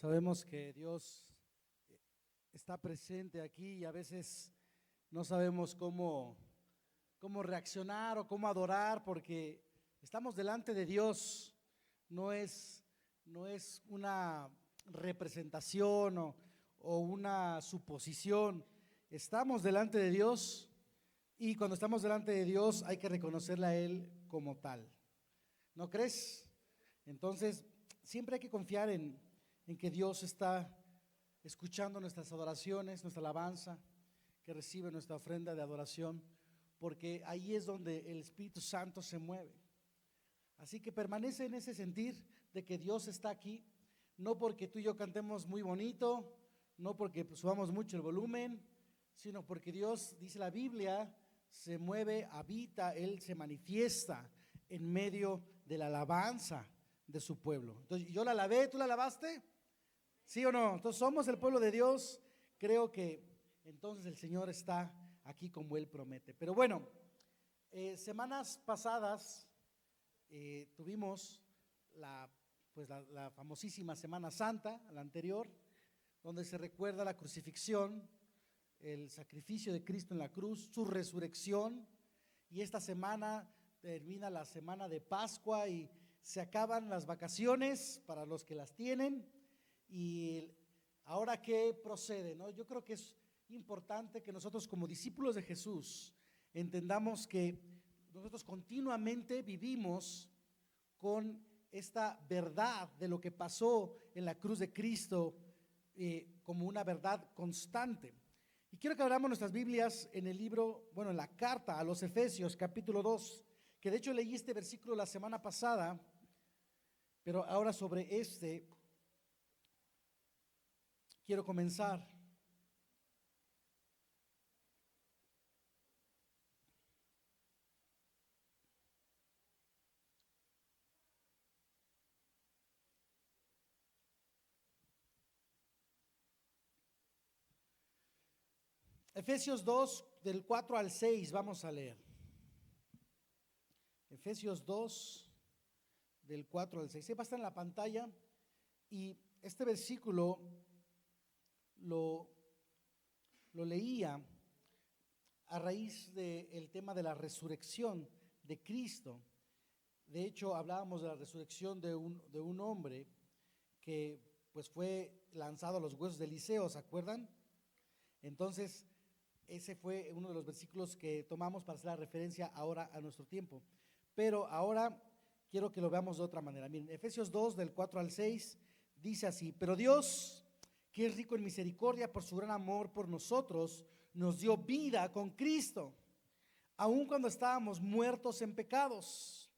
Sabemos que Dios está presente aquí y a veces no sabemos cómo reaccionar o cómo adorar porque estamos delante de Dios. No es, no es una representación o una suposición. Estamos delante de Dios y cuando estamos delante de Dios hay que reconocerle a Él como tal. ¿No crees? Entonces, siempre hay que confiar en que Dios está escuchando nuestras adoraciones, nuestra alabanza, que recibe nuestra ofrenda de adoración, porque ahí es donde el Espíritu Santo se mueve. Así que permanece en ese sentir de que Dios está aquí, no porque tú y yo cantemos muy bonito, no porque subamos mucho el volumen, sino porque Dios, dice la Biblia, se mueve, habita, Él se manifiesta en medio de la alabanza de su pueblo. Entonces, yo la alabé, ¿tú la alabaste? ¿Sí o no? Entonces somos el pueblo de Dios. Creo que entonces el Señor está aquí como Él promete. Pero bueno, semanas pasadas tuvimos la famosísima Semana Santa, la anterior, donde se recuerda la crucifixión, el sacrificio de Cristo en la cruz, su resurrección. Y esta semana termina la semana de Pascua y se acaban las vacaciones para los que las tienen. Y ahora, ¿qué procede? ¿No? Yo creo que es importante que nosotros como discípulos de Jesús entendamos que nosotros continuamente vivimos con esta verdad de lo que pasó en la cruz de Cristo como una verdad constante. Y quiero que abramos nuestras Biblias en el libro, en la carta a los Efesios, capítulo 2, que de hecho leí este versículo la semana pasada, pero ahora sobre este quiero comenzar. Efesios 2, del 4 al 6, vamos a leer. Efesios 2, del 4 al 6. Va a estar en la pantalla y este versículo lo leía a raíz del tema de la resurrección de Cristo. De hecho, hablábamos de la resurrección de un hombre que pues fue lanzado a los huesos de Eliseo, ¿se acuerdan? Entonces, ese fue uno de los versículos que tomamos para hacer la referencia ahora a nuestro tiempo. Pero ahora quiero que lo veamos de otra manera. Miren, Efesios 2, del 4 al 6, dice así: pero Dios, que es rico en misericordia por su gran amor por nosotros, nos dio vida con Cristo, aun cuando estábamos muertos en pecados.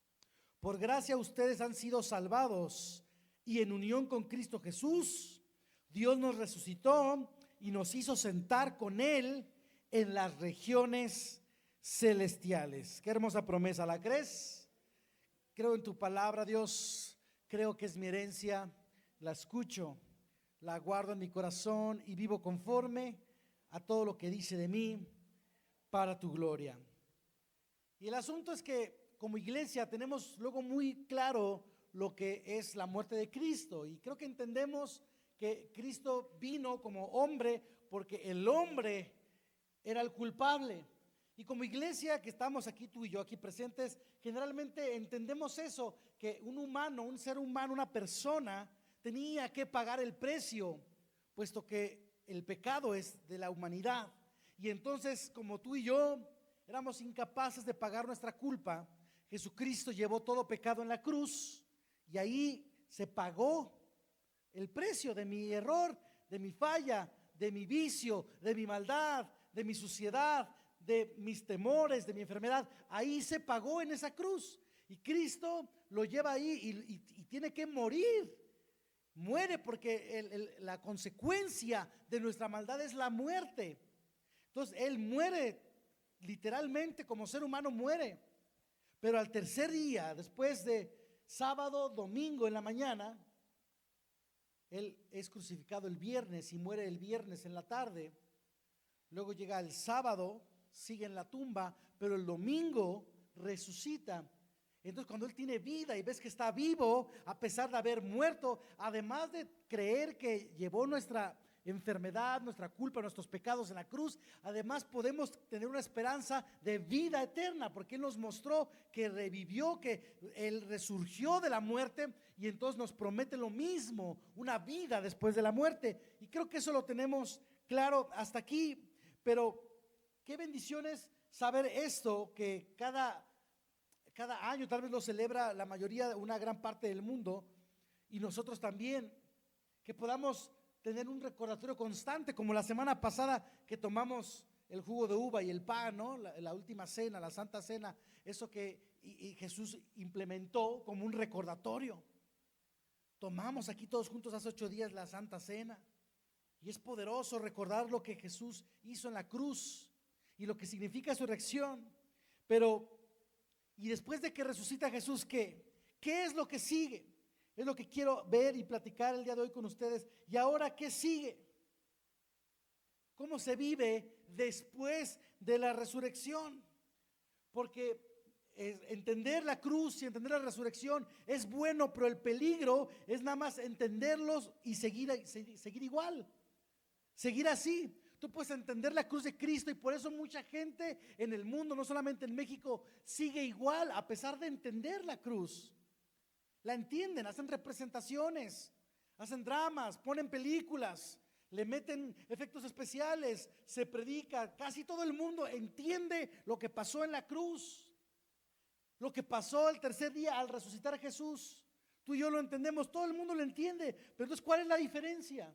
Por gracia ustedes han sido salvados, y en unión con Cristo Jesús, Dios nos resucitó y nos hizo sentar con Él en las regiones celestiales. Qué hermosa promesa, ¿la crees? Creo en tu palabra, Dios, creo que es mi herencia, la escucho, la guardo en mi corazón y vivo conforme a todo lo que dice de mí para tu gloria. Y el asunto es que como iglesia tenemos luego muy claro lo que es la muerte de Cristo, y creo que entendemos que Cristo vino como hombre porque el hombre era el culpable. Y como iglesia que estamos aquí, tú y yo aquí presentes, generalmente entendemos eso, que un humano, un ser humano, una persona tenía que pagar el precio, puesto que el pecado es de la humanidad. Y entonces, como tú y yo éramos incapaces de pagar nuestra culpa, Jesucristo llevó todo pecado en la cruz y ahí se pagó el precio de mi error, de mi falla, de mi vicio, de mi maldad, de mi suciedad, de mis temores, de mi enfermedad. Ahí se pagó en esa cruz y Cristo lo lleva ahí y tiene que morir. Muere porque la consecuencia de nuestra maldad es la muerte. Entonces Él muere, literalmente como ser humano muere. Pero al tercer día, después de sábado, domingo en la mañana, Él es crucificado el viernes y muere el viernes en la tarde. Luego llega el sábado, sigue en la tumba, pero el domingo resucita. Entonces cuando Él tiene vida y ves que está vivo a pesar de haber muerto, además de creer que llevó nuestra enfermedad, nuestra culpa, nuestros pecados en la cruz, además podemos tener una esperanza de vida eterna, porque Él nos mostró que revivió, que Él resurgió de la muerte, y entonces nos promete lo mismo, una vida después de la muerte. Y creo que eso lo tenemos claro hasta aquí. Pero qué bendiciones saber esto, que cada año tal vez lo celebra la mayoría, una gran parte del mundo, y nosotros también, que podamos tener un recordatorio constante, como la semana pasada que tomamos el jugo de uva y el pan, ¿no? La última cena, la Santa Cena, eso que y Jesús implementó como un recordatorio. Tomamos aquí todos juntos hace 8 días la Santa Cena, y es poderoso recordar lo que Jesús hizo en la cruz y lo que significa su resurrección. Pero, y después de que resucita Jesús, ¿qué es lo que sigue? Es lo que quiero ver y platicar el día de hoy con ustedes. ¿Y ahora qué sigue? ¿Cómo se vive después de la resurrección? Porque entender la cruz y entender la resurrección es bueno, pero el peligro es nada más entenderlos y seguir igual, seguir así. Tú puedes entender la cruz de Cristo, y por eso mucha gente en el mundo, no solamente en México, sigue igual a pesar de entender la cruz. La entienden, hacen representaciones, hacen dramas, ponen películas, le meten efectos especiales, se predica. Casi todo el mundo entiende lo que pasó en la cruz, lo que pasó el tercer día al resucitar a Jesús. Tú y yo lo entendemos, todo el mundo lo entiende. Pero entonces, ¿cuál es la diferencia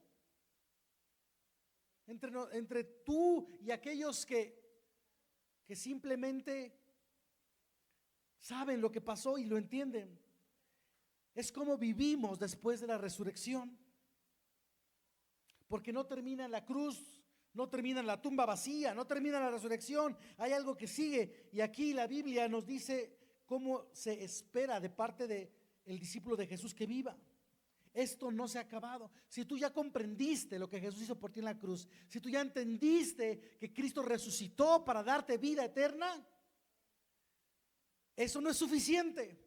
entre tú y aquellos que simplemente saben lo que pasó y lo entienden? Es como vivimos después de la resurrección, porque no termina en la cruz, no termina en la tumba vacía, no termina en la resurrección. Hay algo que sigue, y aquí la Biblia nos dice cómo se espera de parte del discípulo de Jesús que viva. Esto no se ha acabado. Si tú ya comprendiste lo que Jesús hizo por ti en la cruz, si tú ya entendiste que Cristo resucitó para darte vida eterna, eso no es suficiente.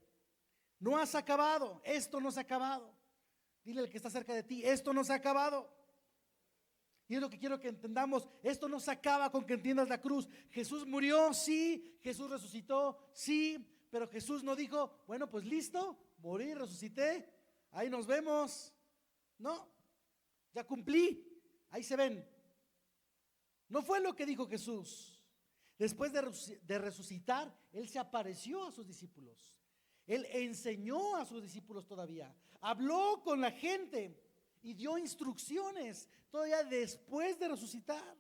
No has acabado, esto no se ha acabado. Dile al que está cerca de ti, esto no se ha acabado. Y es lo que quiero que entendamos, esto no se acaba con que entiendas la cruz. Jesús murió, sí, Jesús resucitó, sí, pero Jesús no dijo, bueno, pues listo, morí, resucité, ahí nos vemos. No, ya cumplí, ahí se ven. No fue lo que dijo Jesús. Después de resucitar, Él se apareció a sus discípulos. Él enseñó a sus discípulos todavía, habló con la gente y dio instrucciones todavía después de resucitar.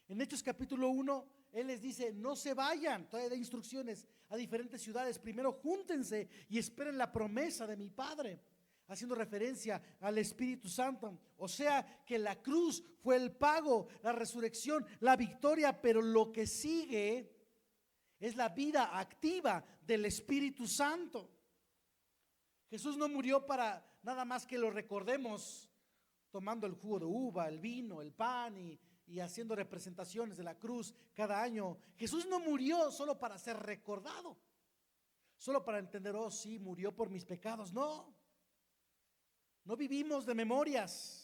En Hechos capítulo 1, Él les dice, no se vayan, todavía da instrucciones a diferentes ciudades. Primero júntense y esperen la promesa de mi Padre, haciendo referencia al Espíritu Santo. O sea que la cruz fue el pago, la resurrección, la victoria, pero lo que sigue es la vida activa del Espíritu Santo. Jesús no murió para nada más que lo recordemos tomando el jugo de uva, el vino, el pan y haciendo representaciones de la cruz cada año. Jesús no murió solo para ser recordado, solo para entender, oh sí, murió por mis pecados. No vivimos de memorias,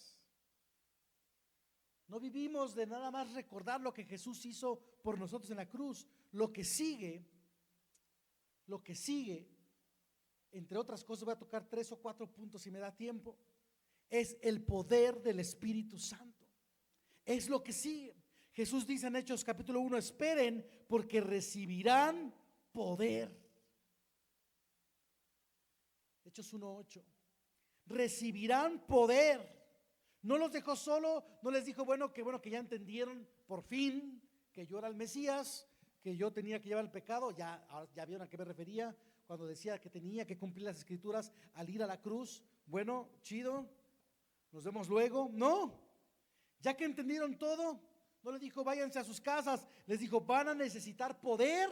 no vivimos de nada más recordar lo que Jesús hizo por nosotros en la cruz. Lo que sigue, entre otras cosas, voy a tocar 3 o 4 puntos si me da tiempo, es el poder del Espíritu Santo. Es lo que sigue. Jesús dice en Hechos capítulo 1, esperen porque recibirán poder. Hechos 1:8. Recibirán poder. No los dejó solo, no les dijo, bueno que ya entendieron por fin que yo era el Mesías, que yo tenía que llevar el pecado. Ya vieron a qué me refería cuando decía que tenía que cumplir las escrituras al ir a la cruz. Bueno, chido, nos vemos luego. No, ya que entendieron todo, no les dijo váyanse a sus casas, les dijo van a necesitar poder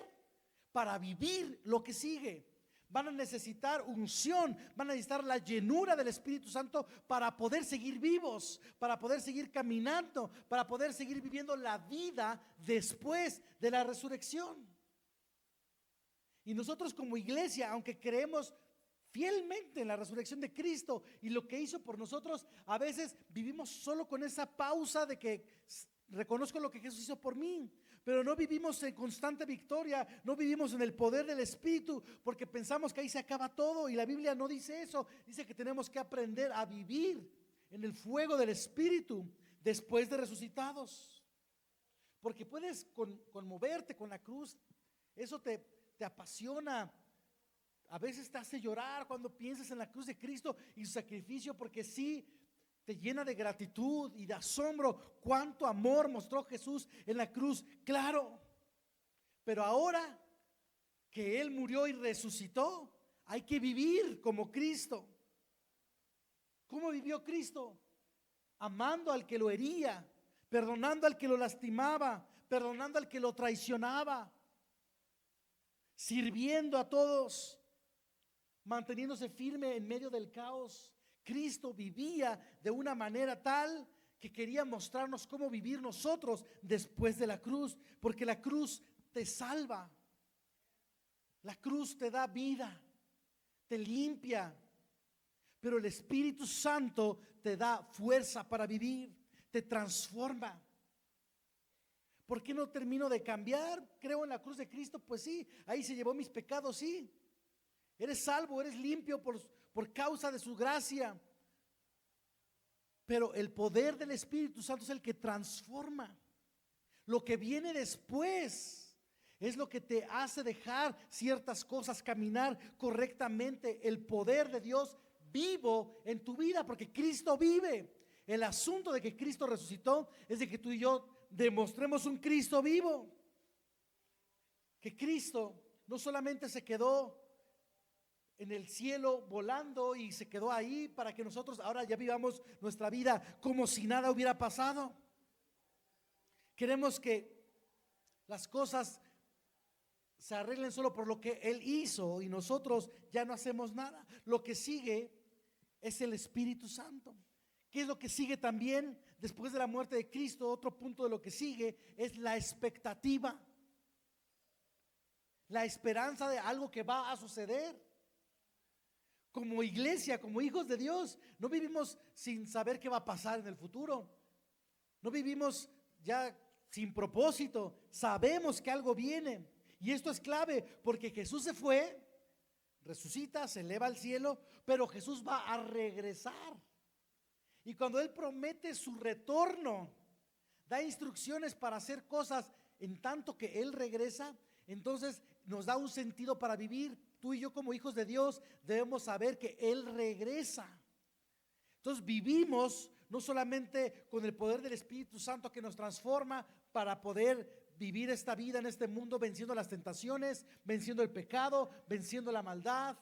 para vivir lo que sigue. Van a necesitar unción, van a necesitar la llenura del Espíritu Santo para poder seguir vivos, para poder seguir caminando, para poder seguir viviendo la vida después de la resurrección. Y nosotros como iglesia, aunque creemos fielmente en la resurrección de Cristo y lo que hizo por nosotros, a veces vivimos solo con esa pausa de que reconozco lo que Jesús hizo por mí, pero no vivimos en constante victoria, no vivimos en el poder del Espíritu, porque pensamos que ahí se acaba todo, y la Biblia no dice eso. Dice que tenemos que aprender a vivir en el fuego del Espíritu después de resucitados, porque puedes conmoverte con la cruz. Eso te apasiona. A veces te hace llorar cuando piensas en la cruz de Cristo y su sacrificio, porque sí te llena de gratitud y de asombro. Cuánto amor mostró Jesús en la cruz, claro. Pero ahora que Él murió y resucitó, hay que vivir como Cristo. ¿Cómo vivió Cristo? Amando al que lo hería, perdonando al que lo lastimaba, perdonando al que lo traicionaba, sirviendo a todos, manteniéndose firme en medio del caos. Cristo vivía de una manera tal que quería mostrarnos cómo vivir nosotros después de la cruz, porque la cruz te salva, la cruz te da vida, te limpia, pero el Espíritu Santo te da fuerza para vivir, te transforma. ¿Por qué no termino de cambiar? Creo en la cruz de Cristo, pues sí, ahí se llevó mis pecados, sí. Eres salvo, eres limpio por causa de su gracia. Pero el poder del Espíritu Santo es el que transforma. Lo que viene después es lo que te hace dejar ciertas cosas, caminar correctamente. El poder de Dios vivo en tu vida, porque Cristo vive. El asunto de que Cristo resucitó es de que tú y yo demostremos un Cristo vivo. Que Cristo no solamente se quedó en el cielo volando y se quedó ahí para que nosotros ahora ya vivamos nuestra vida como si nada hubiera pasado. Queremos que las cosas se arreglen solo por lo que Él hizo y nosotros ya no hacemos nada. Lo que sigue es el Espíritu Santo. ¿Qué es lo que sigue también después de la muerte de Cristo? Otro punto de lo que sigue es la expectativa, la esperanza de algo que va a suceder. Como iglesia, como hijos de Dios, no vivimos sin saber qué va a pasar en el futuro. No vivimos ya sin propósito. Sabemos que algo viene. Y esto es clave, porque Jesús se fue, resucita, se eleva al cielo, pero Jesús va a regresar. Y cuando Él promete su retorno, da instrucciones para hacer cosas en tanto que Él regresa, entonces nos da un sentido para vivir. Tú y yo como hijos de Dios debemos saber que Él regresa. Entonces vivimos no solamente con el poder del Espíritu Santo que nos transforma para poder vivir esta vida en este mundo, venciendo las tentaciones, venciendo el pecado, venciendo la maldad,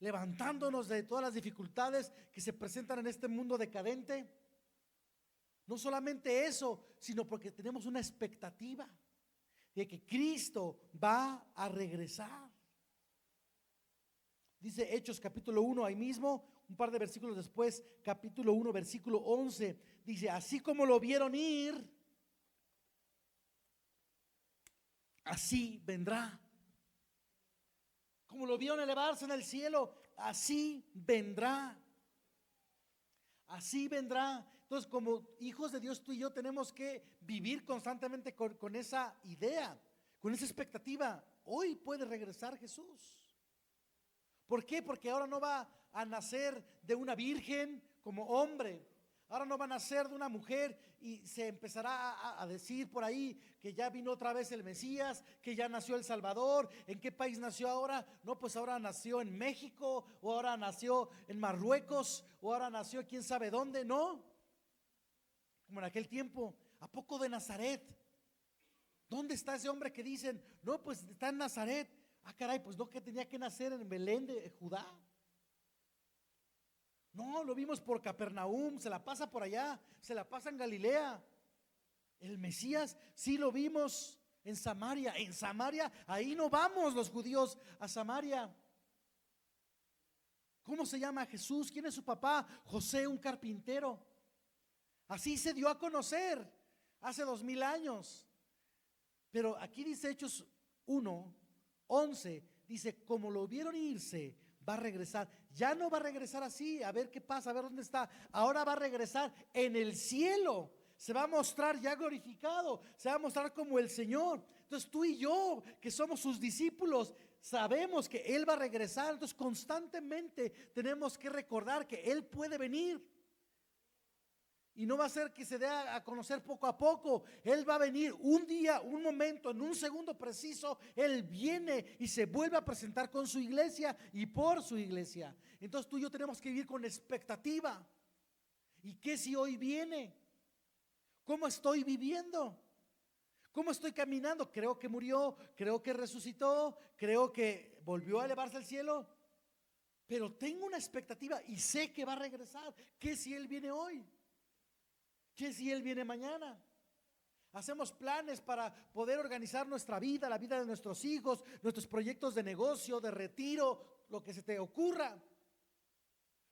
levantándonos de todas las dificultades que se presentan en este mundo decadente. No solamente eso, sino porque tenemos una expectativa de que Cristo va a regresar. Dice Hechos capítulo 1 ahí mismo, un par de versículos después, capítulo 1 versículo 11, dice: así como lo vieron ir, así vendrá. Como lo vieron elevarse en el cielo, así vendrá. Así vendrá. Entonces, como hijos de Dios, tú y yo tenemos que vivir constantemente con esa idea, con esa expectativa. Hoy puede regresar Jesús. ¿Por qué? Porque ahora no va a nacer de una virgen como hombre. Ahora no va a nacer de una mujer y se empezará a decir por ahí que ya vino otra vez el Mesías, que ya nació el Salvador. ¿En qué país nació ahora? No, pues ahora nació en México, o ahora nació en Marruecos, o ahora nació quién sabe dónde. No, como en aquel tiempo. ¿A poco de Nazaret? ¿Dónde está ese hombre que dicen? No, pues está en Nazaret. Ah, caray, pues no, que tenía que nacer en Belén de Judá. No, lo vimos por Capernaum, se la pasa por allá, se la pasa en Galilea. El Mesías sí lo vimos en Samaria. En Samaria, ahí no vamos los judíos a Samaria. ¿Cómo se llama Jesús? ¿Quién es su papá? José, un carpintero. Así se dio a conocer hace 2000 años. Pero aquí dice Hechos 1, 11 dice, como lo vieron irse, va a regresar. Ya no va a regresar así, a ver qué pasa, a ver dónde está. Ahora va a regresar en el cielo. Se va a mostrar ya glorificado, se va a mostrar como el Señor. Entonces tú y yo, que somos sus discípulos, sabemos que Él va a regresar. Entonces constantemente tenemos que recordar que Él puede venir. Y no va a ser que se dé a conocer poco a poco. Él va a venir un día, un momento, en un segundo preciso. Él viene y se vuelve a presentar con su iglesia y por su iglesia. Entonces tú y yo tenemos que vivir con expectativa. ¿Y qué si hoy viene? ¿Cómo estoy viviendo? ¿Cómo estoy caminando? Creo que murió, creo que resucitó, creo que volvió a elevarse al cielo. Pero tengo una expectativa y sé que va a regresar. ¿Qué si Él viene hoy? ¿Qué si Él viene mañana? Hacemos planes para poder organizar nuestra vida, la vida de nuestros hijos, nuestros proyectos de negocio, de retiro, lo que se te ocurra.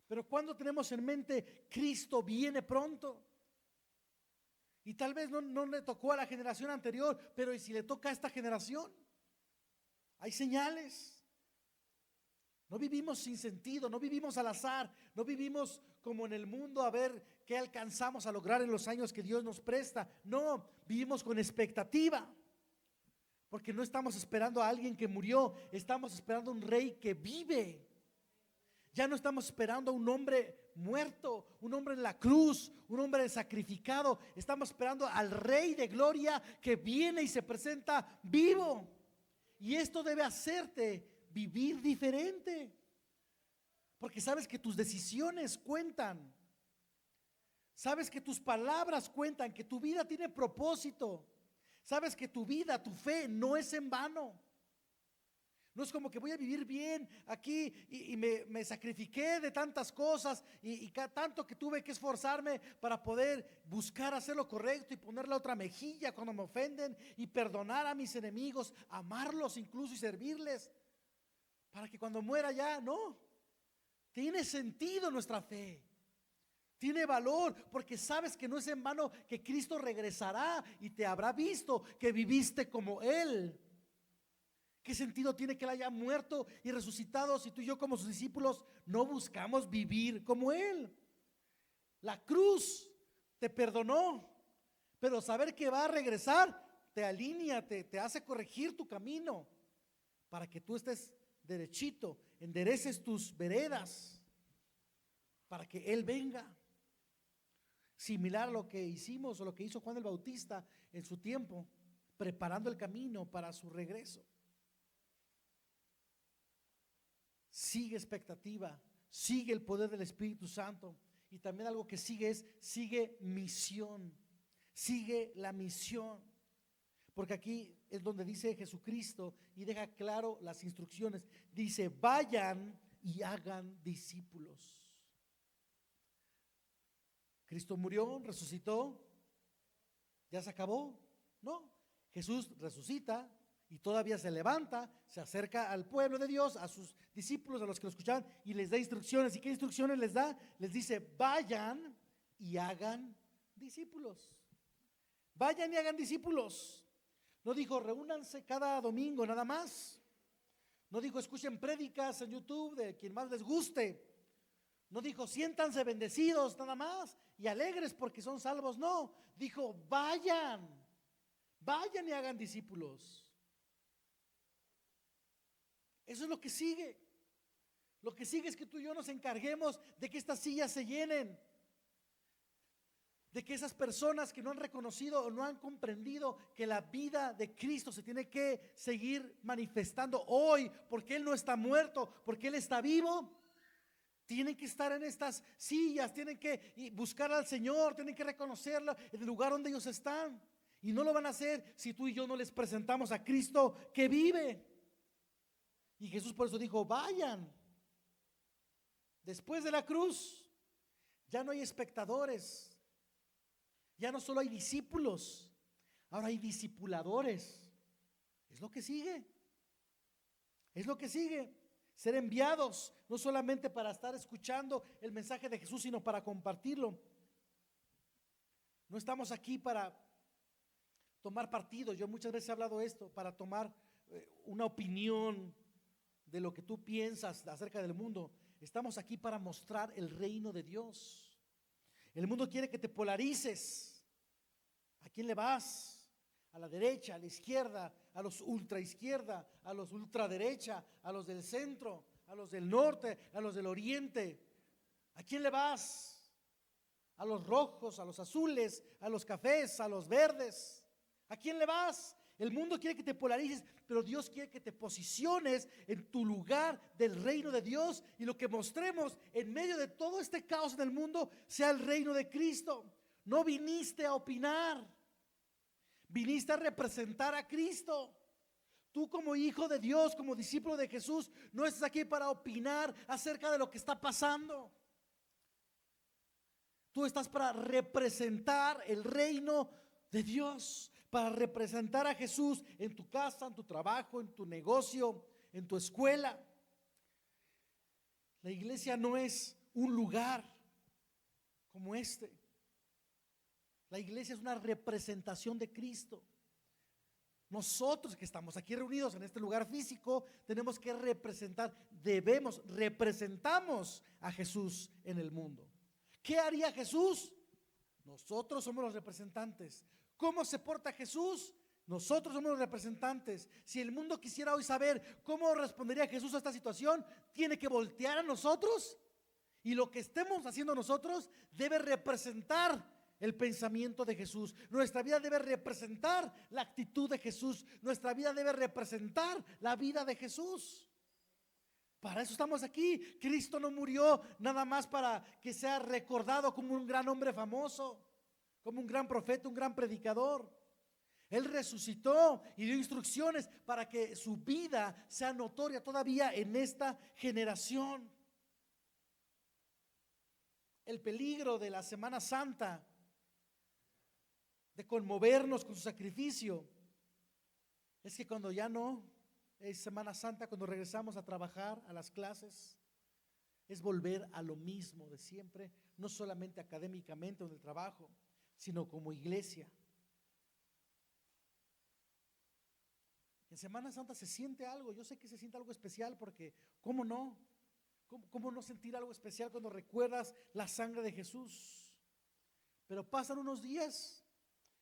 Pero cuando tenemos en mente, Cristo viene pronto. Y tal vez no le tocó a la generación anterior, pero ¿y si le toca a esta generación? Hay señales. No vivimos sin sentido, no vivimos al azar, no vivimos como en el mundo a ver qué alcanzamos a lograr en los años que Dios nos presta. No, vivimos con expectativa, porque no estamos esperando a alguien que murió, estamos esperando a un rey que vive. Ya no estamos esperando a un hombre muerto, un hombre en la cruz, un hombre sacrificado. Estamos esperando al Rey de gloria que viene y se presenta vivo. Y esto debe hacerte vivir diferente, porque sabes que tus decisiones cuentan, sabes que tus palabras cuentan, que tu vida tiene propósito, sabes que tu vida, tu fe no es en vano. No es como que voy a vivir bien aquí y me sacrifiqué de tantas cosas y tanto que tuve que esforzarme para poder buscar hacer lo correcto y poner la otra mejilla cuando me ofenden y perdonar a mis enemigos, amarlos incluso y servirles, para que cuando muera ya, no. Tiene sentido nuestra fe. Tiene valor porque sabes que no es en vano que Cristo regresará y te habrá visto que viviste como Él. ¿Qué sentido tiene que Él haya muerto y resucitado si tú y yo como sus discípulos no buscamos vivir como Él? La cruz te perdonó, pero saber que va a regresar te alinea, te hace corregir tu camino para que tú estés derechito, endereces tus veredas para que Él venga. Similar a lo que hicimos o lo que hizo Juan el Bautista en su tiempo, preparando el camino para su regreso. Sigue expectativa, sigue el poder del Espíritu Santo. Y también algo que sigue misión, sigue la misión. Porque aquí es donde dice Jesucristo y deja claro las instrucciones. Dice, vayan y hagan discípulos. Cristo murió, resucitó, ya se acabó. No, Jesús resucita y todavía se levanta, se acerca al pueblo de Dios, a sus discípulos, a los que lo escuchaban, y les da instrucciones. ¿Y qué instrucciones les da? Les dice, vayan y hagan discípulos. Vayan y hagan discípulos. No dijo, reúnanse cada domingo nada más. No dijo, escuchen prédicas en YouTube de quien más les guste. No dijo, siéntanse bendecidos nada más y alegres porque son salvos. No, dijo, vayan y hagan discípulos. Eso es lo que sigue. Lo que sigue es que tú y yo nos encarguemos de que estas sillas se llenen, de que esas personas que no han reconocido o no han comprendido que la vida de Cristo se tiene que seguir manifestando hoy, porque Él no está muerto, porque Él está vivo, tienen que estar en estas sillas, tienen que buscar al Señor, tienen que reconocerlo en el lugar donde ellos están. Y no lo van a hacer si tú y yo no les presentamos a Cristo que vive. Y Jesús por eso dijo, vayan. Después de la cruz ya no hay espectadores, ya no solo hay discípulos, ahora hay discipuladores. Es lo que sigue. Es lo que sigue. Ser enviados, no solamente para estar escuchando el mensaje de Jesús, sino para compartirlo. No estamos aquí para tomar partido. Yo muchas veces he hablado esto, para tomar una opinión de lo que tú piensas acerca del mundo. Estamos aquí para mostrar el reino de Dios. El mundo quiere que te polarices. ¿A quién le vas? A la derecha, a la izquierda, a los ultraizquierda, a los ultraderecha, a los del centro, a los del norte, a los del oriente. ¿A quién le vas? A los rojos, a los azules, a los cafés, a los verdes. ¿A quién le vas? El mundo quiere que te polarices, pero Dios quiere que te posiciones en tu lugar del reino de Dios, y lo que mostremos en medio de todo este caos en el mundo sea el reino de Cristo. No viniste a opinar, viniste a representar a Cristo. Tú, como hijo de Dios, como discípulo de Jesús, no estás aquí para opinar acerca de lo que está pasando. Tú estás para representar el reino de Dios, para representar a Jesús en tu casa, en tu trabajo, en tu negocio, en tu escuela. La iglesia no es un lugar como este. La iglesia es una representación de Cristo. Nosotros que estamos aquí reunidos en este lugar físico tenemos que representamos a Jesús en el mundo. ¿Qué haría Jesús? Nosotros somos los representantes. ¿Cómo se porta Jesús? Nosotros somos los representantes. Si el mundo quisiera hoy saber cómo respondería Jesús a esta situación, tiene que voltear a nosotros, y lo que estemos haciendo nosotros debe representar el pensamiento de Jesús. Nuestra vida debe representar la actitud de Jesús. Nuestra vida debe representar la vida de Jesús. Para eso estamos aquí. Cristo no murió nada más para que sea recordado como un gran hombre famoso, como un gran profeta, un gran predicador. Él resucitó y dio instrucciones para que su vida sea notoria todavía en esta generación. El peligro de la Semana Santa, de conmovernos con su sacrificio, es que cuando ya no es Semana Santa, cuando regresamos a trabajar, a las clases, es volver a lo mismo de siempre, no solamente académicamente o en el trabajo, sino como iglesia. En Semana Santa se siente algo, yo sé que se siente algo especial, porque ¿cómo no? ¿Cómo no sentir algo especial cuando recuerdas la sangre de Jesús? Pero pasan unos días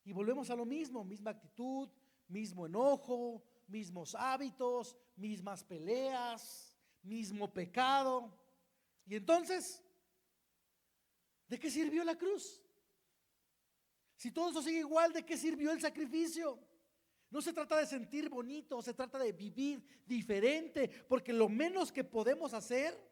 y volvemos a lo mismo, misma actitud, mismo enojo, mismos hábitos, mismas peleas, mismo pecado. Y entonces, ¿de qué sirvió la cruz? Si todo eso sigue igual, ¿de qué sirvió el sacrificio? No se trata de sentir bonito, se trata de vivir diferente, porque lo menos que podemos hacer,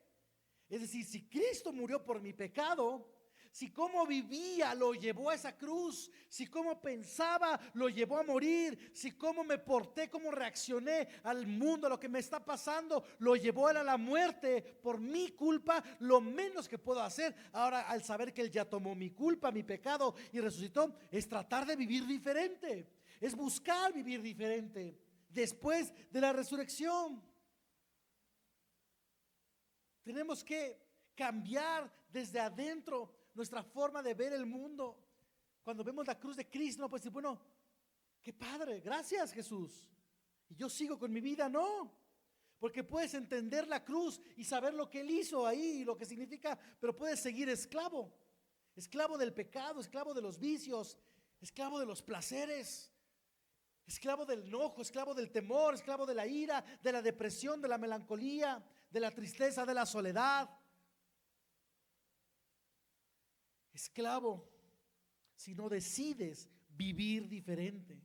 es decir, si Cristo murió por mi pecado, si cómo vivía lo llevó a esa cruz, si cómo pensaba lo llevó a morir, si cómo me porté, cómo reaccioné al mundo, a lo que me está pasando, lo llevó a la muerte por mi culpa, lo menos que puedo hacer ahora, al saber que Él ya tomó mi culpa, mi pecado y resucitó, es tratar de vivir diferente, es buscar vivir diferente después de la resurrección. Tenemos que cambiar desde adentro nuestra forma de ver el mundo. Cuando vemos la cruz de Cristo, no puedes decir, bueno, qué padre, gracias Jesús, y yo sigo con mi vida. No, porque puedes entender la cruz y saber lo que Él hizo ahí y lo que significa, pero puedes seguir esclavo del pecado, esclavo de los vicios, esclavo de los placeres, esclavo del enojo, esclavo del temor, esclavo de la ira, de la depresión, de la melancolía, de la tristeza, de la soledad. Esclavo si no decides vivir diferente.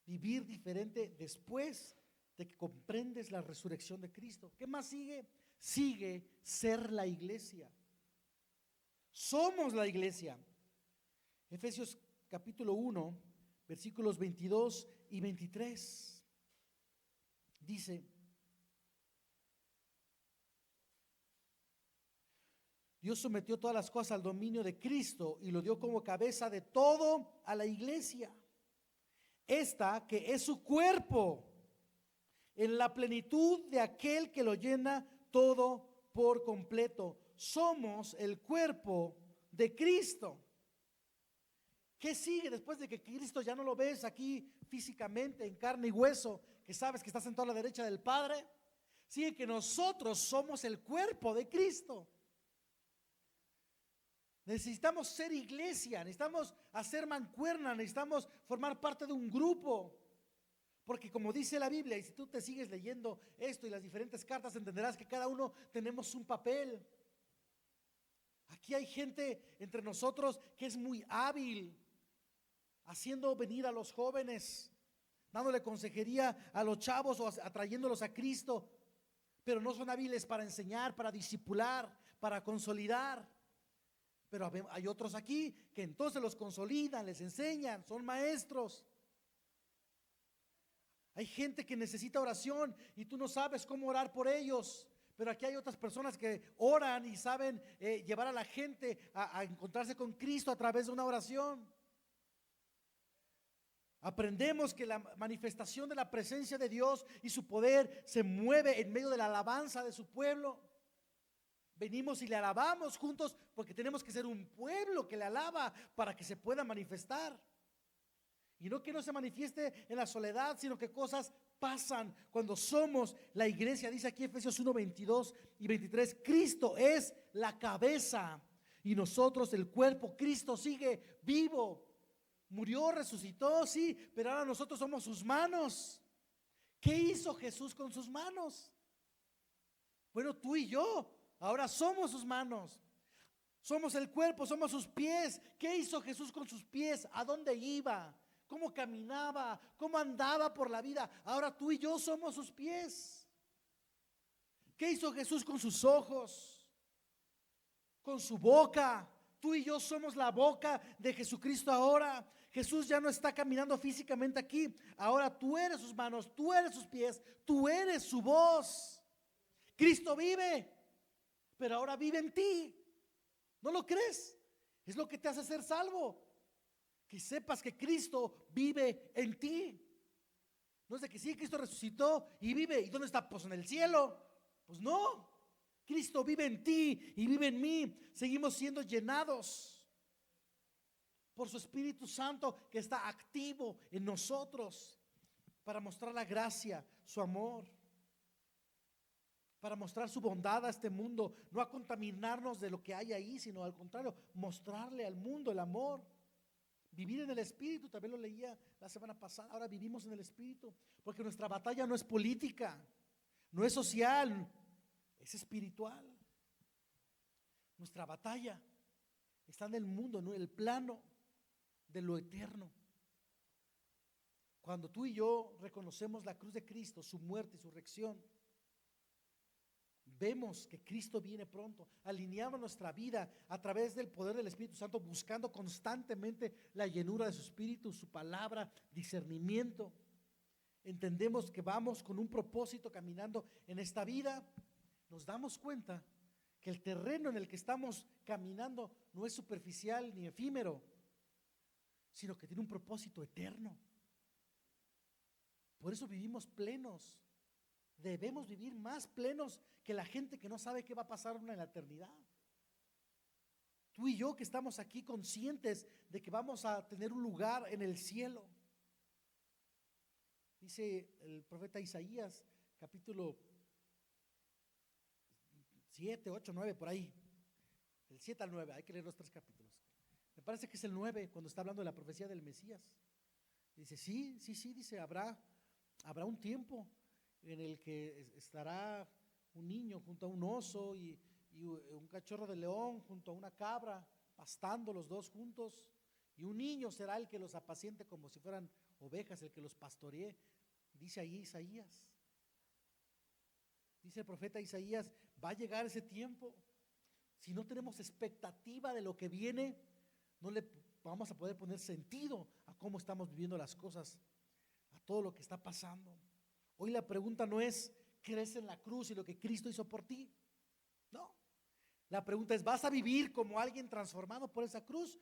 Vivir diferente después de que comprendes la resurrección de Cristo. ¿Qué más sigue? Sigue ser la iglesia. Somos la iglesia. Efesios capítulo 1, versículos 22 y 23. Dice: Dios sometió todas las cosas al dominio de Cristo y lo dio como cabeza de todo a la iglesia. Esta que es su cuerpo, en la plenitud de aquel que lo llena todo por completo. Somos el cuerpo de Cristo. ¿Qué sigue después de que Cristo ya no lo ves aquí físicamente, en carne y hueso, que sabes que está sentado a la derecha del Padre? Sigue que nosotros somos el cuerpo de Cristo. Necesitamos ser iglesia, necesitamos hacer mancuerna, necesitamos formar parte de un grupo. Porque como dice la Biblia, y si tú te sigues leyendo esto y las diferentes cartas, entenderás que cada uno tenemos un papel. Aquí hay gente entre nosotros que es muy hábil, haciendo venir a los jóvenes, dándole consejería a los chavos o atrayéndolos a Cristo, pero no son hábiles para enseñar, para discipular, para consolidar. Pero hay otros aquí que entonces los consolidan, les enseñan, son maestros. Hay gente que necesita oración y tú no sabes cómo orar por ellos. Pero aquí hay otras personas que oran y saben llevar a la gente a encontrarse con Cristo a través de una oración. Aprendemos que la manifestación de la presencia de Dios y su poder se mueve en medio de la alabanza de su pueblo. Venimos y le alabamos juntos porque tenemos que ser un pueblo que le alaba para que se pueda manifestar. Y no que no se manifieste en la soledad, sino que cosas pasan cuando somos la iglesia. Dice aquí Efesios 1, 22 y 23, Cristo es la cabeza y nosotros el cuerpo. Cristo sigue vivo, murió, resucitó, sí, pero ahora nosotros somos sus manos. ¿Qué hizo Jesús con sus manos? Bueno, tú y yo ahora somos sus manos. Somos el cuerpo, somos sus pies. ¿Qué hizo Jesús con sus pies? ¿A dónde iba? ¿Cómo caminaba? ¿Cómo andaba por la vida? Ahora tú y yo somos sus pies. ¿Qué hizo Jesús con sus ojos? Con su boca. Tú y yo somos la boca de Jesucristo ahora. Jesús ya no está caminando físicamente aquí. Ahora tú eres sus manos, tú eres sus pies, tú eres su voz. Cristo vive, pero ahora vive en ti. ¿No lo crees? Es lo que te hace ser salvo. Que sepas que Cristo vive en ti. No es de que sí, Cristo resucitó y vive. ¿Y dónde está? Pues en el cielo. Pues no. Cristo vive en ti y vive en mí. Seguimos siendo llenados por su Espíritu Santo que está activo en nosotros para mostrar la gracia, su amor, para mostrar su bondad a este mundo, no a contaminarnos de lo que hay ahí, sino al contrario, mostrarle al mundo el amor. Vivir en el Espíritu, también lo leía la semana pasada. Ahora vivimos en el Espíritu, porque nuestra batalla no es política, no es social, es espiritual. Nuestra batalla está en el mundo, no en el plano de lo eterno. Cuando tú y yo reconocemos la cruz de Cristo, su muerte y su resurrección, vemos que Cristo viene pronto. Alineamos nuestra vida a través del poder del Espíritu Santo, buscando constantemente la llenura de su Espíritu, su palabra, discernimiento. Entendemos que vamos con un propósito caminando en esta vida. Nos damos cuenta que el terreno en el que estamos caminando no es superficial ni efímero, sino que tiene un propósito eterno. Por eso vivimos plenos. Debemos vivir más plenos que la gente que no sabe qué va a pasar en la eternidad. Tú y yo que estamos aquí conscientes de que vamos a tener un lugar en el cielo. Dice el profeta Isaías, capítulo 7, 8, 9, por ahí. El 7 al 9, hay que leer los 3 capítulos. Me parece que es el 9 cuando está hablando de la profecía del Mesías. Dice, sí, dice, habrá un tiempo en el que estará un niño junto a un oso y un cachorro de león junto a una cabra, pastando los dos juntos, y un niño será el que los apaciente como si fueran ovejas, el que los pastoree. Dice ahí Isaías. Dice el profeta Isaías, va a llegar ese tiempo. Si no tenemos expectativa de lo que viene, no le vamos a poder poner sentido a cómo estamos viviendo las cosas, a todo lo que está pasando. Hoy la pregunta no es, ¿crees en la cruz y lo que Cristo hizo por ti? No. La pregunta es, ¿vas a vivir como alguien transformado por esa cruz?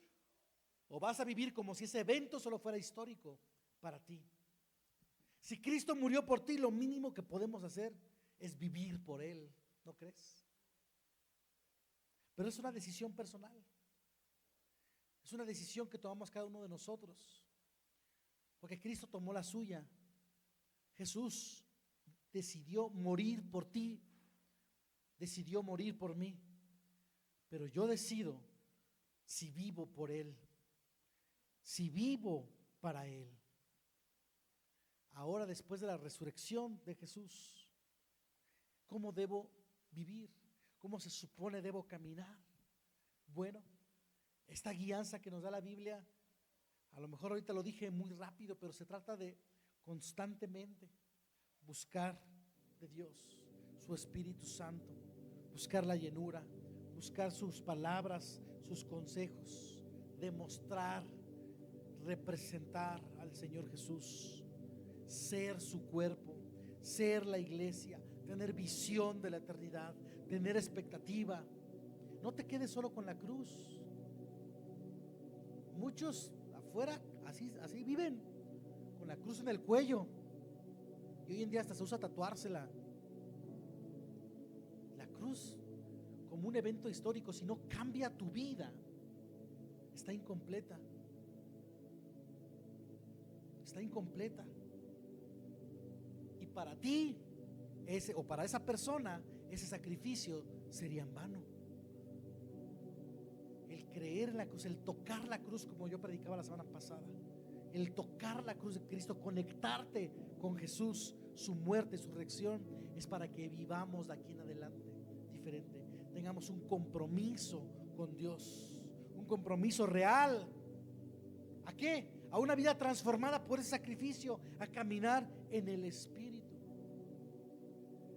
¿O vas a vivir como si ese evento solo fuera histórico para ti? Si Cristo murió por ti, lo mínimo que podemos hacer es vivir por Él, ¿no crees? Pero es una decisión personal. Es una decisión que tomamos cada uno de nosotros, porque Cristo tomó la suya. Jesús decidió morir por ti, decidió morir por mí, pero yo decido si vivo por Él, si vivo para Él. Ahora, después de la resurrección de Jesús, ¿cómo debo vivir? ¿Cómo se supone debo caminar? Bueno, esta guianza que nos da la Biblia, a lo mejor ahorita lo dije muy rápido, pero se trata de constantemente buscar de Dios, su Espíritu Santo, buscar la llenura, buscar sus palabras, sus consejos, demostrar, representar al Señor Jesús, ser su cuerpo, ser la iglesia, tener visión de la eternidad, tener expectativa. No te quedes solo con la cruz. Muchos afuera así viven, con la cruz en el cuello, y hoy en día hasta se usa tatuársela. La cruz como un evento histórico, si no cambia tu vida, está incompleta. Está incompleta. Y para ti o para esa persona, ese sacrificio sería en vano. El creer en la cruz, el tocar la cruz, como yo predicaba la semana pasada, el tocar la cruz de Cristo, conectarte con Jesús, su muerte, su resurrección, es para que vivamos de aquí en adelante diferente. Tengamos un compromiso con Dios, un compromiso real. ¿A qué? A una vida transformada por ese sacrificio, a caminar en el Espíritu,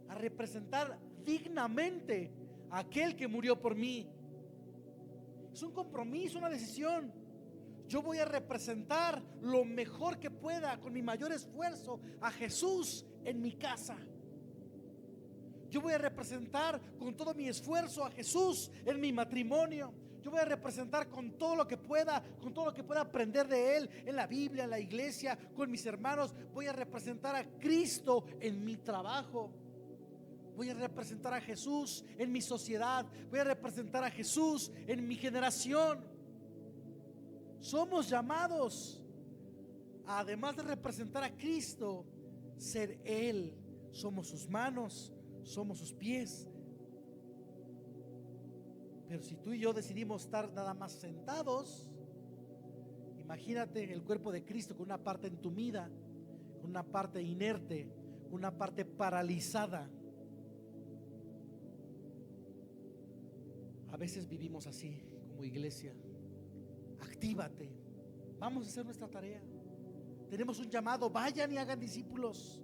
a representar dignamente a aquel que murió por mí. Es un compromiso, una decisión. Yo voy a representar lo mejor que pueda, con mi mayor esfuerzo, a Jesús en mi casa. Yo voy a representar con todo mi esfuerzo a Jesús en mi matrimonio. Yo voy a representar con todo lo que pueda, con todo lo que pueda aprender de Él en la Biblia, en la iglesia, con mis hermanos. Voy a representar a Cristo en mi trabajo. Voy a representar a Jesús en mi sociedad. Voy a representar a Jesús en mi generación. Somos llamados, además de representar a Cristo, ser Él. Somos sus manos, somos sus pies. Pero si tú y yo decidimos estar nada más sentados, imagínate el cuerpo de Cristo con una parte entumida, con una parte inerte, una parte paralizada. A veces vivimos así como iglesia. Actívate, vamos a hacer nuestra tarea. Tenemos un llamado, vayan y hagan discípulos.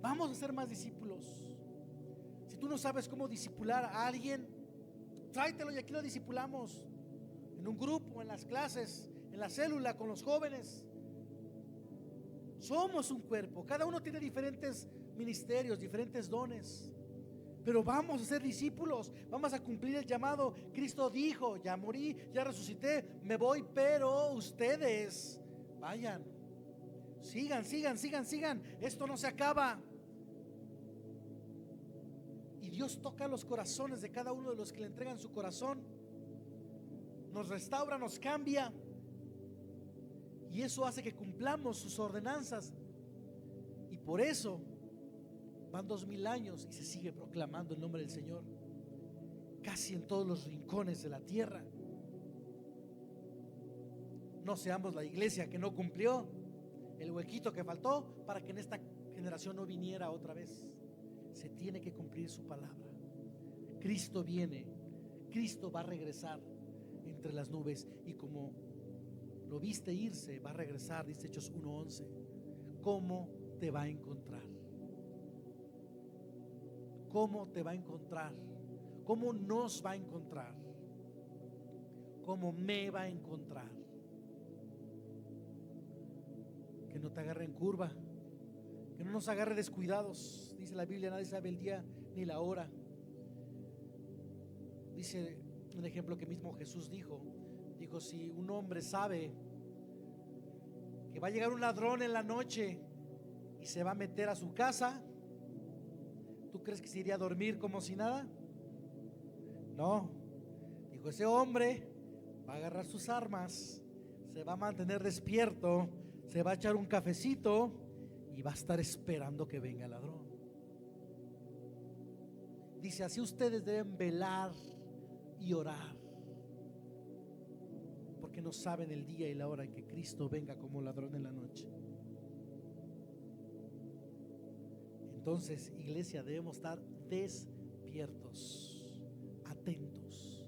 Vamos a hacer más discípulos. Si tú no sabes cómo discipular a alguien, tráetelo y aquí lo discipulamos. En un grupo, en las clases, en la célula, con los jóvenes. Somos un cuerpo, cada uno tiene diferentes ministerios, diferentes dones. Pero vamos a ser discípulos, vamos a cumplir el llamado. Cristo dijo, ya morí, ya resucité, me voy, pero ustedes vayan. Sigan. Esto no se acaba. Y Dios toca los corazones de cada uno de los que le entregan su corazón. Nos restaura, nos cambia. Y eso hace que cumplamos sus ordenanzas. Y por eso van 2000 años y se sigue proclamando el nombre del Señor casi en todos los rincones de la tierra. No seamos la iglesia que no cumplió, el huequito que faltó para que en esta generación no viniera otra vez. Se tiene que cumplir su palabra. Cristo viene, Cristo va a regresar entre las nubes, y como lo viste irse, va a regresar, dice Hechos 1:11. ¿Cómo te va a encontrar? ¿Cómo te va a encontrar? ¿Cómo nos va a encontrar? ¿Cómo me va a encontrar? Que no te agarre en curva, que no nos agarre descuidados. Dice la Biblia, nadie sabe el día ni la hora. Dice un ejemplo que mismo Jesús dijo, si un hombre sabe que va a llegar un ladrón en la noche y se va a meter a su casa, ¿tú crees que se iría a dormir como si nada? No. Dijo, ese hombre va a agarrar sus armas, se va a mantener despierto, se va a echar un cafecito y va a estar esperando que venga el ladrón. Dice, así ustedes deben velar y orar, porque no saben el día y la hora en que Cristo venga como ladrón en la noche. Entonces, iglesia, debemos estar despiertos, atentos,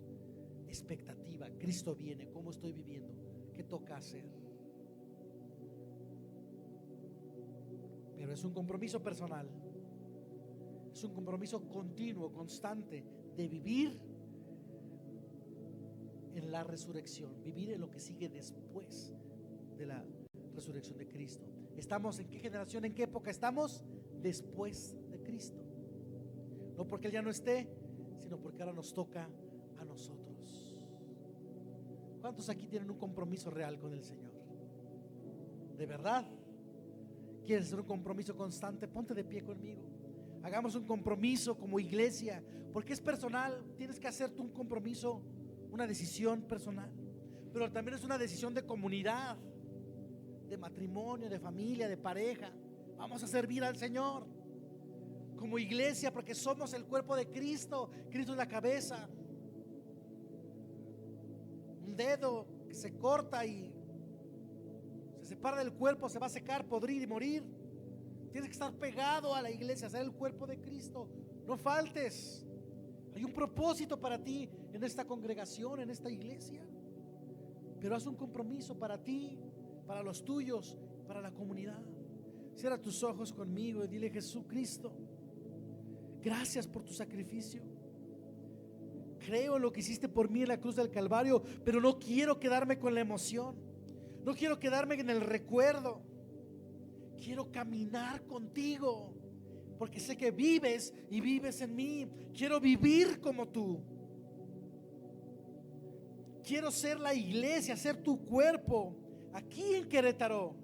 expectativa. Cristo viene, ¿cómo estoy viviendo? ¿Qué toca hacer? Pero es un compromiso personal, es un compromiso continuo, constante, de vivir en la resurrección, vivir en lo que sigue después de la resurrección de Cristo. ¿Estamos en qué generación, en qué época estamos? Después de Cristo. No porque Él ya no esté, sino porque ahora nos toca a nosotros. ¿Cuántos aquí tienen un compromiso real con el Señor? ¿De verdad? ¿Quieres hacer un compromiso constante? Ponte de pie conmigo. Hagamos un compromiso como iglesia, porque es personal. Tienes que hacer tú un compromiso, una decisión personal, pero también es una decisión de comunidad, de matrimonio, de familia, de pareja. Vamos a servir al Señor como iglesia, porque somos el cuerpo de Cristo. Cristo es la cabeza. Un dedo que se corta y se separa del cuerpo, se va a secar, podrir y morir. Tienes que estar pegado a la iglesia, ser el cuerpo de Cristo. No faltes. Hay un propósito para ti en esta congregación, en esta iglesia. Pero haz un compromiso para ti, para los tuyos, para la comunidad. Cierra tus ojos conmigo y dile: Jesucristo, gracias por tu sacrificio. Creo en lo que hiciste por mí en la cruz del Calvario, pero no quiero quedarme con la emoción. No quiero quedarme en el recuerdo. Quiero caminar contigo, porque sé que vives y vives en mí. Quiero vivir como tú. Quiero ser la iglesia, ser tu cuerpo aquí en Querétaro,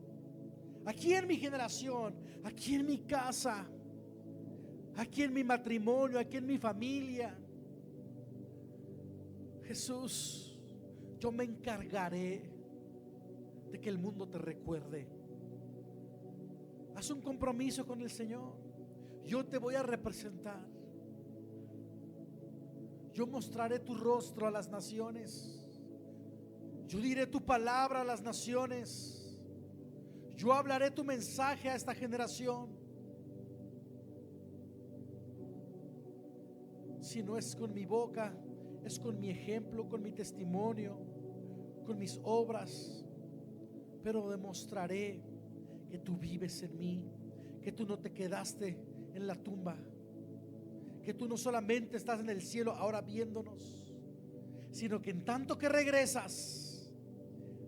aquí en mi generación, aquí en mi casa, aquí en mi matrimonio, aquí en mi familia. Jesús, yo me encargaré de que el mundo te recuerde. Haz un compromiso con el Señor. Yo te voy a representar. Yo mostraré tu rostro a las naciones. Yo diré tu palabra a las naciones. Yo hablaré tu mensaje a esta generación. Si no es con mi boca, es con mi ejemplo, con mi testimonio, con mis obras. Pero demostraré que tú vives en mí, que tú no te quedaste en la tumba, que tú no solamente estás en el cielo ahora viéndonos, sino que en tanto que regresas,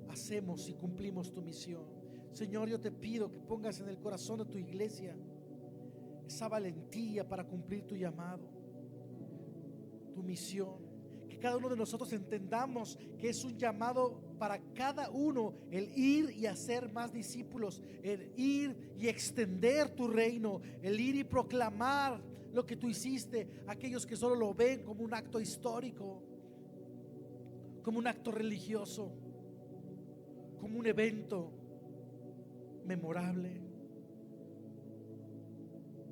hacemos y cumplimos tu misión. Señor, yo te pido que pongas en el corazón de tu iglesia esa valentía para cumplir tu llamado, tu misión. Que cada uno de nosotros entendamos que es un llamado para cada uno, el ir y hacer más discípulos, el ir y extender tu reino, el ir y proclamar lo que tú hiciste. Aquellos que solo lo ven como un acto histórico, como un acto religioso, como un evento memorable.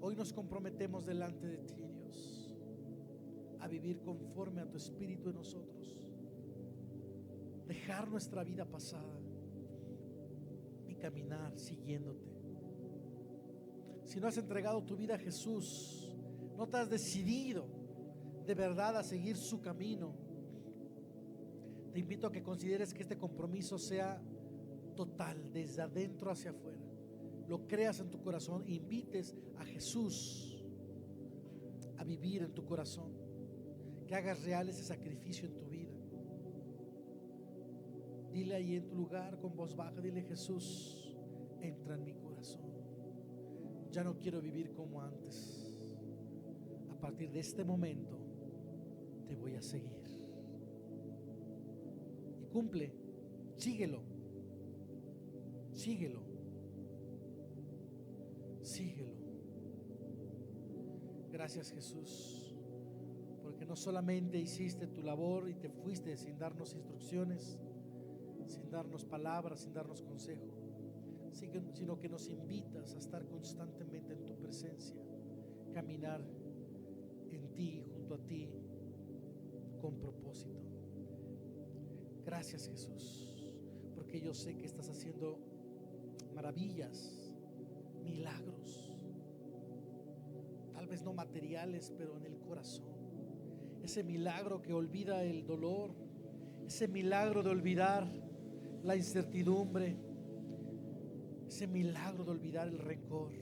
Hoy nos comprometemos delante de ti, Dios, a vivir conforme a tu espíritu en nosotros, dejar nuestra vida pasada y caminar siguiéndote. Si no has entregado tu vida a Jesús, no te has decidido de verdad a seguir su camino, te invito a que consideres que este compromiso sea total, desde adentro hacia afuera. Lo creas en tu corazón, invites a Jesús a vivir en tu corazón, que hagas real ese sacrificio en tu vida. Dile ahí en tu lugar con voz baja, dile: Jesús, entra en mi corazón. Ya no quiero vivir como antes. A partir de este momento te voy a seguir. Y cumple, síguelo, síguelo, síguelo. Gracias, Jesús, porque no solamente hiciste tu labor y te fuiste sin darnos instrucciones, sin darnos palabras, sin darnos consejo, sino que nos invitas a estar constantemente en tu presencia, caminar en ti, junto a ti, con propósito. Gracias, Jesús, porque yo sé que estás haciendo maravillas, milagros, tal vez no materiales, pero en el corazón. Ese milagro que olvida el dolor, ese milagro de olvidar la incertidumbre, ese milagro de olvidar el rencor,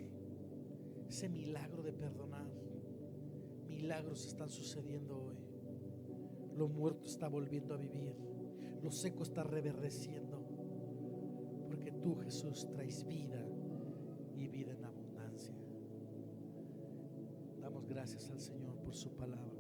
ese milagro de perdonar. Milagros están sucediendo hoy. Lo muerto está volviendo a vivir, lo seco está reverdeciendo, porque tú, Jesús, traes vida y vida en abundancia. Damos gracias al Señor por su palabra.